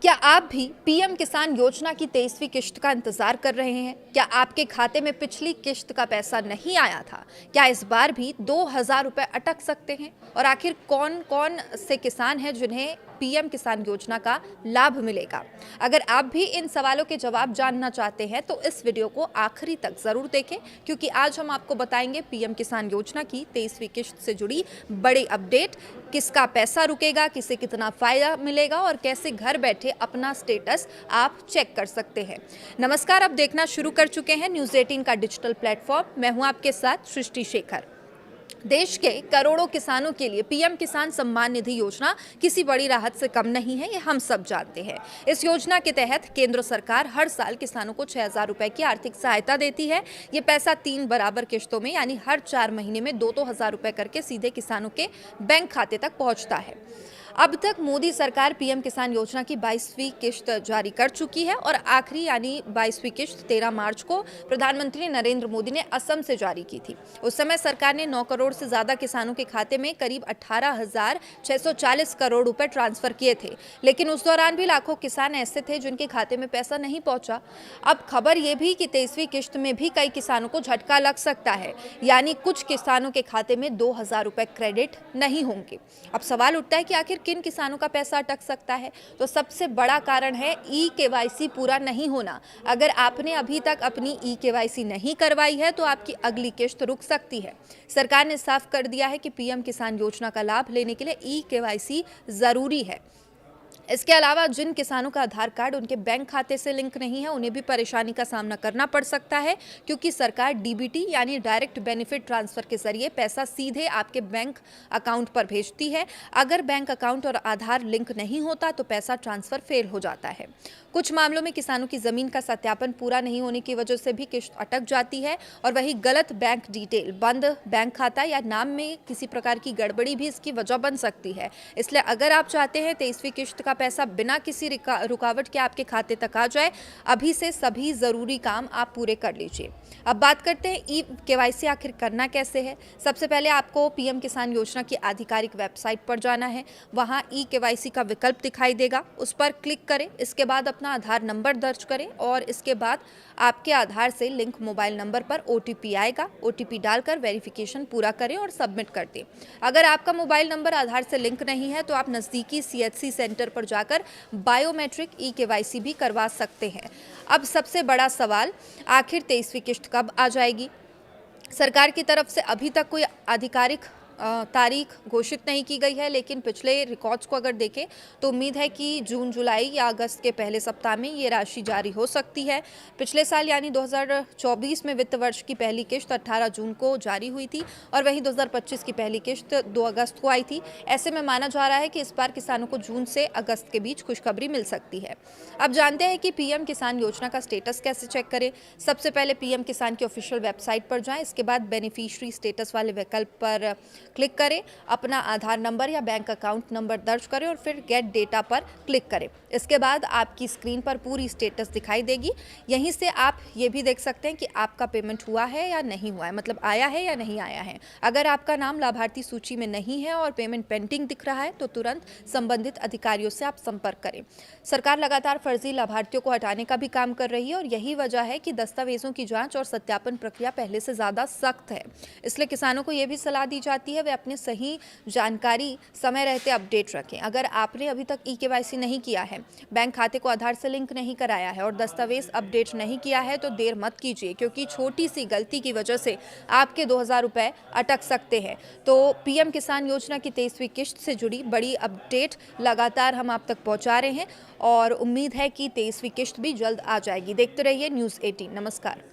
क्या आप भी पीएम किसान योजना की 23वीं किश्त का इंतजार कर रहे हैं? क्या आपके खाते में पिछली किश्त का पैसा नहीं आया था? क्या इस बार भी 2,000 रुपए अटक सकते हैं? और आखिर कौन कौन से किसान हैं जिन्हें पीएम किसान योजना का लाभ मिलेगा? अगर आप भी इन सवालों के जवाब जानना चाहते हैं तो इस वीडियो को आखिरी तक जरूर देखें, क्योंकि आज हम आपको बताएंगे पीएम किसान योजना की 23वीं किश्त से जुड़ी बड़ी अपडेट। किसका पैसा रुकेगा, किसे कितना फायदा मिलेगा और कैसे घर बैठे अपना स्टेटस आप चेक कर सकते हैं। नमस्कार, आप देखना शुरू कर चुके हैं न्यूज़ 18 का डिजिटल प्लेटफॉर्म। मैं हूं आपके साथ सृष्टि शेखर। देश के करोड़ों किसानों के लिए पीएम किसान सम्मान निधि योजना किसी बड़ी राहत से कम नहीं है, ये हम सब जानते हैं। इस योजना के तहत केंद्र सरकार हर साल किसानों को 6,000 रुपए की आर्थिक सहायता देती है। ये पैसा 3 बराबर किश्तों में यानी हर 4 महीने में 2-2 हज़ार रुपए करके सीधे किसानों के बैंक खाते तक पहुंचता है। अब तक मोदी सरकार पीएम किसान योजना की 22वीं किश्त जारी कर चुकी है और आखिरी यानी 22वीं किश्त 13 मार्च को प्रधानमंत्री नरेंद्र मोदी ने असम से जारी की थी। उस समय सरकार ने 9 करोड़ से ज्यादा किसानों के खाते में करीब 18,640 करोड़ रुपए ट्रांसफर किए थे, लेकिन उस दौरान भी लाखों किसान ऐसे थे जिनके खाते में पैसा नहीं पहुंचा। अब खबर यह भी कि 23वीं किश्त में भी कई किसानों को झटका लग सकता है, यानी कुछ किसानों के खाते में 2,000 रुपए क्रेडिट नहीं होंगे। अब सवाल उठता है कि आखिर किन किसानों का पैसा अटक सकता है? तो सबसे बड़ा कारण है ई-केवाईसी पूरा नहीं होना। अगर आपने अभी तक अपनी ई-केवाईसी नहीं करवाई है तो आपकी अगली किश्त रुक सकती है। सरकार ने साफ कर दिया है कि पीएम किसान योजना का लाभ लेने के लिए ई-केवाईसी जरूरी है। इसके अलावा जिन किसानों का आधार कार्ड उनके बैंक खाते से लिंक नहीं है, उन्हें भी परेशानी का सामना करना पड़ सकता है, क्योंकि सरकार डीबीटी यानी डायरेक्ट बेनिफिट ट्रांसफर के जरिए पैसा सीधे आपके बैंक अकाउंट पर भेजती है। अगर बैंक अकाउंट और आधार लिंक नहीं होता तो पैसा ट्रांसफर फेल हो जाता है। कुछ मामलों में किसानों की जमीन का सत्यापन पूरा नहीं होने की वजह से भी किश्त अटक जाती है, और वही गलत बैंक डिटेल, बंद बैंक खाता या नाम में किसी प्रकार की गड़बड़ी भी इसकी वजह बन सकती है। इसलिए अगर आप चाहते हैं 23वीं किश्त का पैसा बिना किसी रुकावट के आपके खाते तक आ जाए, अभी से सभी जरूरी काम आप पूरे कर लीजिए। अब बात करते हैं ई-केवाईसी आखिर करना कैसे है। सबसे पहले आपको पीएम किसान योजना की आधिकारिक वेबसाइट पर जाना है। वहां ई-केवाईसी का विकल्प दिखाई देगा, उस पर क्लिक करें। इसके बाद अपना आधार नंबर दर्ज करें और इसके बाद आपके आधार से लिंक मोबाइल नंबर पर ओटीपी आएगा। ओटीपी डालकर वेरिफिकेशन पूरा करें और सबमिट कर दें। अगर आपका मोबाइल नंबर आधार से लिंक नहीं है तो आप नजदीकी सीएचसी सेंटर पर जाकर बायोमेट्रिक ई-केवाईसी भी करवा सकते हैं। अब सबसे बड़ा सवाल, आखिर 23वीं किश्त कब आ जाएगी? सरकार की तरफ से अभी तक कोई आधिकारिक तारीख घोषित नहीं की गई है, लेकिन पिछले रिकॉर्ड्स को अगर देखें तो उम्मीद है कि जून, जुलाई या अगस्त के पहले सप्ताह में ये राशि जारी हो सकती है। पिछले साल यानी 2024 में वित्त वर्ष की पहली किश्त 18 जून को जारी हुई थी और वहीं 2025 की पहली किश्त 2 अगस्त को आई थी। ऐसे में माना जा रहा है कि इस बार किसानों को जून से अगस्त के बीच खुशखबरी मिल सकती है। अब जानते हैं कि पीएम किसान योजना का स्टेटस कैसे चेक करें। सबसे पहले पीएम किसान की ऑफिशियल वेबसाइट पर जाएं। इसके बाद बेनिफिशियरी स्टेटस वाले विकल्प पर क्लिक करें, अपना आधार नंबर या बैंक अकाउंट नंबर दर्ज करें और फिर गेट डेटा पर क्लिक करें। इसके बाद आपकी स्क्रीन पर पूरी स्टेटस दिखाई देगी। यहीं से आप ये भी देख सकते हैं कि आपका पेमेंट हुआ है या नहीं हुआ है, मतलब आया है या नहीं आया है। अगर आपका नाम लाभार्थी सूची में नहीं है और पेमेंट पेंडिंग दिख रहा है तो तुरंत संबंधित अधिकारियों से आप संपर्क करें। सरकार लगातार फर्जी लाभार्थियों को हटाने का भी काम कर रही है और यही वजह है कि दस्तावेजों की जाँच और सत्यापन प्रक्रिया पहले से ज़्यादा सख्त है। इसलिए किसानों को यह भी सलाह दी जाती है वे अपने सही जानकारी समय रहते अपडेट रखें। अगर आपने अभी तक ई-केवाईसी नहीं किया है, बैंक खाते को आधार से लिंक नहीं कराया है और दस्तावेज अपडेट नहीं किया है तो देर मत कीजिए, क्योंकि छोटी सी गलती की वजह से आपके 2,000 रुपए अटक सकते हैं। तो पीएम किसान योजना की 23वीं किश्त से जुड़ी बड़ी अपडेट लगातार हम आप तक पहुंचा रहे हैं और उम्मीद है कि 23वीं किश्त भी जल्द आ जाएगी। देखते रहिए न्यूज़ 18। नमस्कार।